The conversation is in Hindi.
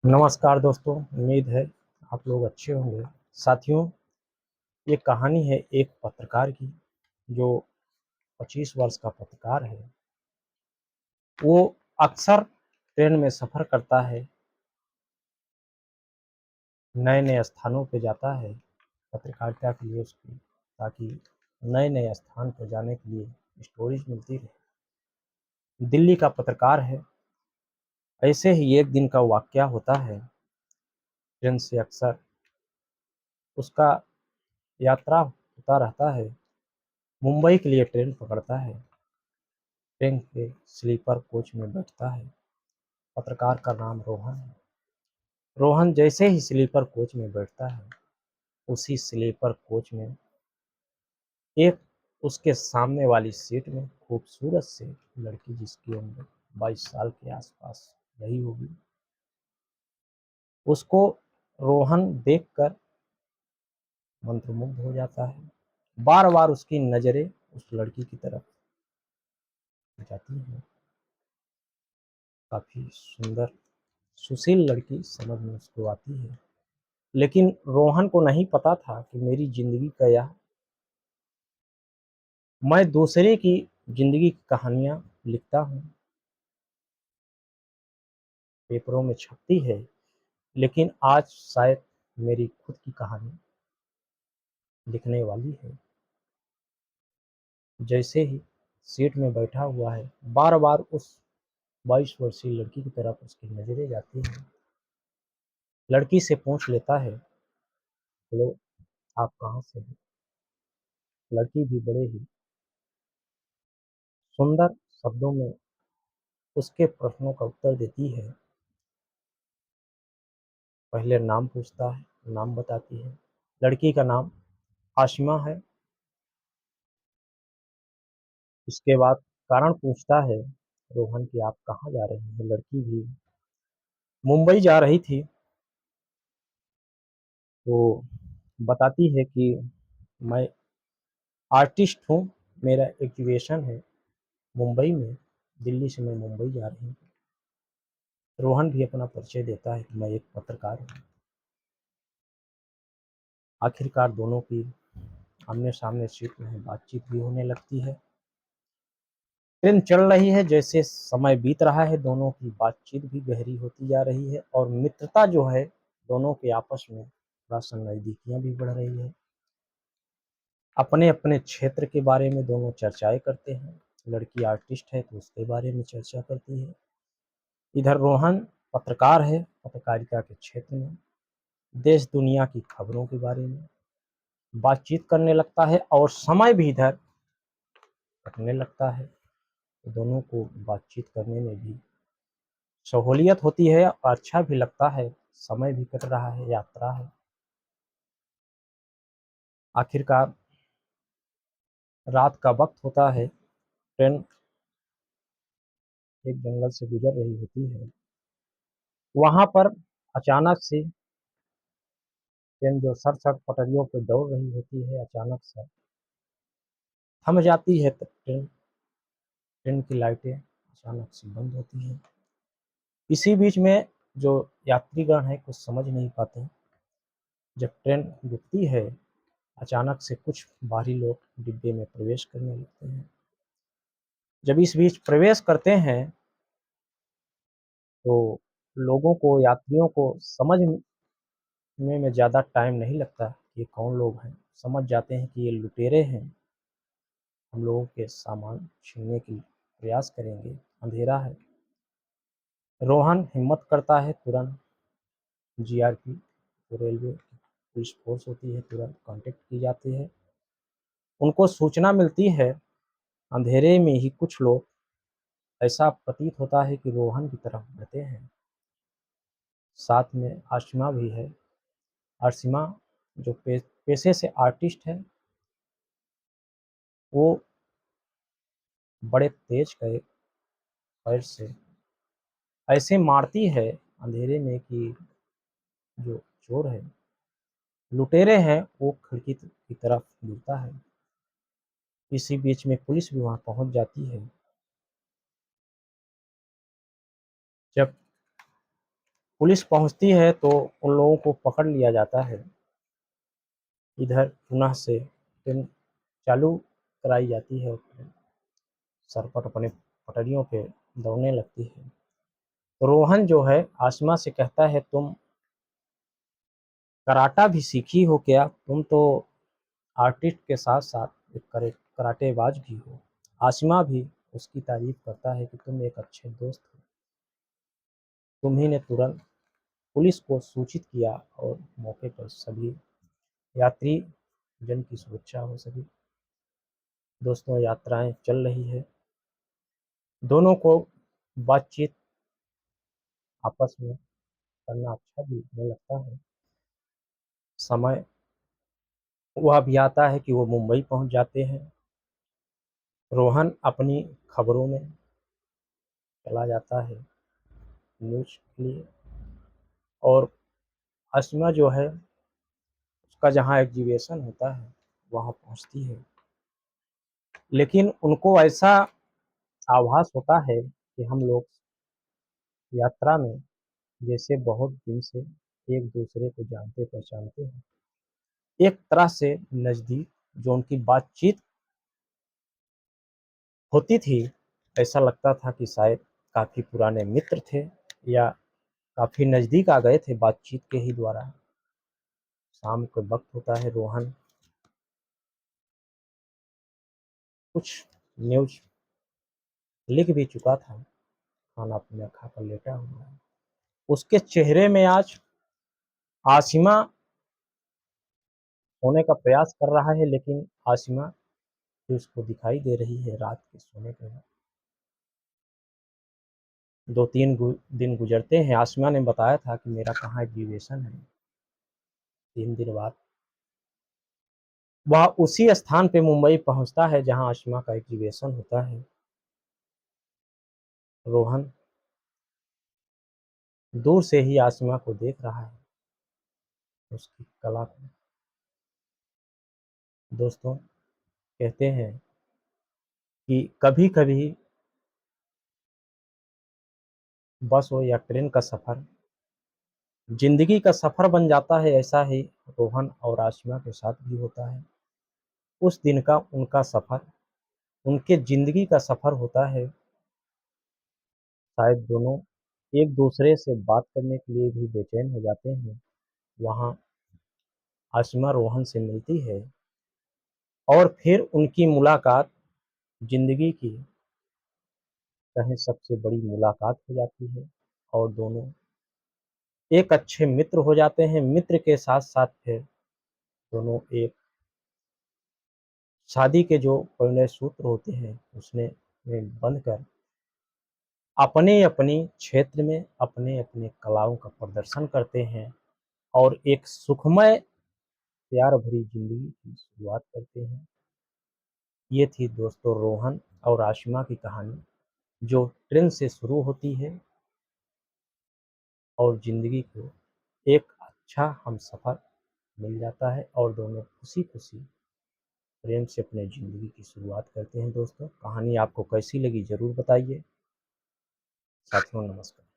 नमस्कार दोस्तों, उम्मीद है आप लोग अच्छे होंगे। साथियों, ये कहानी है एक पत्रकार की जो 25 वर्ष का पत्रकार है। वो अक्सर ट्रेन में सफ़र करता है, नए-नए स्थानों पे जाता है पत्रकारिता के लिए उसकी, ताकि नए-नए स्थान पर जाने के लिए स्टोरीज़ मिलती रहे। दिल्ली का पत्रकार है। ऐसे ही एक दिन का वाक़या होता है, ट्रेन से अक्सर उसका यात्रा होता रहता है। मुंबई के लिए ट्रेन पकड़ता है। ट्रेन के स्लीपर कोच में बैठता है। पत्रकार का नाम रोहन है। रोहन जैसे ही स्लीपर कोच में बैठता है, उसी स्लीपर कोच में एक उसके सामने वाली सीट में खूबसूरत सी लड़की, जिसकी उम्र 22 साल के आसपास रही होगी, उसको रोहन देखकर मंत्रमुग्ध हो जाता है। बार बार उसकी नज़रें उस लड़की की तरफ जाती हैं। काफ़ी सुंदर सुशील लड़की समझ में उसको आती है। लेकिन रोहन को नहीं पता था कि मेरी ज़िंदगी का यह मैं दूसरे की ज़िंदगी की कहानियाँ लिखता हूँ, पेपरों में छपती है, लेकिन आज शायद मेरी खुद की कहानी लिखने वाली है। जैसे ही सीट में बैठा हुआ है, बार-बार उस 22 वर्षीय लड़की की तरफ उसकी नज़रें जाती हैं। लड़की से पूछ लेता है, "हेलो, आप कहाँ से हैं?" लड़की भी बड़े ही सुंदर शब्दों में उसके प्रश्नों का उत्तर देती है। पहले नाम पूछता है, नाम बताती है। लड़की का नाम आशिमा है। इसके बाद कारण पूछता है रोहन कि आप कहाँ जा रहे हैं? लड़की भी मुंबई जा रही थी। वो बताती है कि मैं आर्टिस्ट हूँ, मेरा एग्जीबिशन है मुंबई में, दिल्ली से मैं मुंबई जा रही हूँ। रोहन भी अपना परिचय देता है कि मैं एक पत्रकार हूँ। आखिरकार दोनों की आमने-सामने सीट में बातचीत भी होने लगती है। ट्रेन चल रही है, जैसे समय बीत रहा है, दोनों की बातचीत भी गहरी होती जा रही है और मित्रता जो है, दोनों के आपस में थोड़ा-सा नज़दीकियाँ भी बढ़ रही है। अपने-अपने क्षेत्र के बारे में दोनों चर्चाएँ करते हैं। लड़की आर्टिस्ट है, तो उसके बारे में चर्चा करती है। इधर रोहन पत्रकार है, पत्रकारिता के क्षेत्र में देश-दुनिया की खबरों के बारे में बातचीत करने लगता है और समय भी इधर कटने लगता है। तो दोनों को बातचीत करने में भी सहूलियत होती है और अच्छा भी लगता है, समय भी कट रहा है, यात्रा है। आखिरकार रात का वक़्त होता है, ट्रेन एक जंगल से गुज़र रही होती है। वहाँ पर अचानक से ट्रेन जो सड़-सड़ पटरियों पे दौड़ रही होती है, अचानक से थम जाती है। त ट्रेन की लाइटें अचानक से बंद होती हैं। इसी बीच में जो यात्रीगण हैं, कुछ समझ नहीं पाते। जब ट्रेन रुकती है, अचानक से कुछ बाहरी लोग डिब्बे में प्रवेश करने लगते हैं। जब इस बीच प्रवेश करते हैं, तो लोगों को, यात्रियों को समझने में ज़्यादा टाइम नहीं लगता कि ये कौन लोग हैं। समझ जाते हैं कि ये लुटेरे हैं, हम लोगों के सामान छीनने की प्रयास करेंगे, अंधेरा है। रोहन हिम्मत करता है, तुरंत जीआरपी, जो रेलवे की पुलिस फ़ोर्स होती है, तुरंत कॉन्टैक्ट की जाती है। उनको सूचना मिलती है, अंधेरे में ही कुछ लोग, ऐसा प्रतीत होता है कि रोहन की तरफ बढ़ते हैं। साथ में आशिमा भी है। आशिमा जो पेशे से आर्टिस्ट है, वो बड़े तेज गए पैर से ऐसे मारती है अंधेरे में कि जो चोर है, लुटेरे हैं, वो खिड़की की तरफ गिरता है। इसी बीच में पुलिस भी वहाँ पहुँच जाती है। जब पुलिस पहुँचती है तो उन लोगों को पकड़ लिया जाता है। इधर पुनः से ट्रेन चालू कराई जाती है और ट्रेन सरपट अपने पटरियों पे दौड़ने लगती है। तो रोहन जो है आसिमा से कहता है, तुम कराटा भी सीखी हो क्या? तुम तो आर्टिस्ट के साथ-साथ एक कराटेबाज भी हो। आसिमा भी उसकी तारीफ़ करता है कि तुम एक अच्छे दोस्त हो। तुम्ही ने तुरंत पुलिस को सूचित किया और मौके पर सभी यात्री जन की सुरक्षा हो सकी। दोस्तों, यात्राएँ चल रही है। दोनों को बातचीत आपस में करना अच्छा भी लगने लगता है। समय वह भी आता है कि वो मुंबई पहुँच जाते हैं। रोहन अपनी खबरों में चला जाता है न्यूज़ के लिए, और अस्मा जो है उसका जहाँ एग्जीबिशन होता है वहाँ पहुँचती है। लेकिन उनको ऐसा आभास होता है कि हम लोग यात्रा में जैसे बहुत दिन से एक-दूसरे को जानते-पहचानते हैं। एक तरह से नज़दीक जो उनकी बातचीत होती थी, ऐसा लगता था कि शायद काफ़ी पुराने मित्र थे या काफ़ी नज़दीक आ गए थे बातचीत के ही द्वारा। शाम के वक़्त होता है, रोहन कुछ न्यूज़ लिख भी चुका था, खाना-पीना खाकर लेटा हुआ है। उसके चेहरे में आज आसिमा सोने का प्रयास कर रहा है, लेकिन आसिमा भी उसको दिखाई दे रही है रात के सोने के वक़्त। 2-3 दिन गुज़रते हैं, आसिमा ने बताया था कि मेरा कहाँ एग्जीबिशन है। 3 दिन बाद वह उसी स्थान पे मुंबई पहुँचता है जहाँ आसिमा का एग्जीबिशन होता है। रोहन दूर से ही आसिमा को देख रहा है, उसकी कला को। दोस्तों, कहते हैं कि कभी-कभी बस हो या ट्रेन का सफ़र ज़िंदगी का सफ़र बन जाता है, ऐसा ही रोहन और आसिमा के साथ भी होता है। उस दिन का उनका सफ़र, उनके ज़िंदगी का सफ़र होता है। शायद दोनों एक-दूसरे से बात करने के लिए भी बेचैन हो जाते हैं। वहाँ आसिमा रोहन से मिलती है और फिर उनकी मुलाकात ज़िंदगी की कहें सबसे बड़ी मुलाकात हो जाती है और दोनों एक अच्छे मित्र हो जाते हैं। मित्र के साथ-साथ फिर दोनों एक शादी के जो परिणय सूत्र होते हैं उसने में बंधकर अपने-अपनी क्षेत्र में अपने-अपने कलाओं का प्रदर्शन करते हैं और एक सुखमय प्यार भरी ज़िंदगी की शुरुआत करते हैं। ये थी दोस्तों रोहन और आशिमा की कहानी, जो ट्रेन से शुरू होती है और ज़िंदगी को एक अच्छा हमसफ़र मिल जाता है और दोनों खुशी-खुशी प्रेम से अपने ज़िंदगी की शुरुआत करते हैं। दोस्तों, कहानी आपको कैसी लगी ज़रूर बताइए। साथियों, नमस्कार।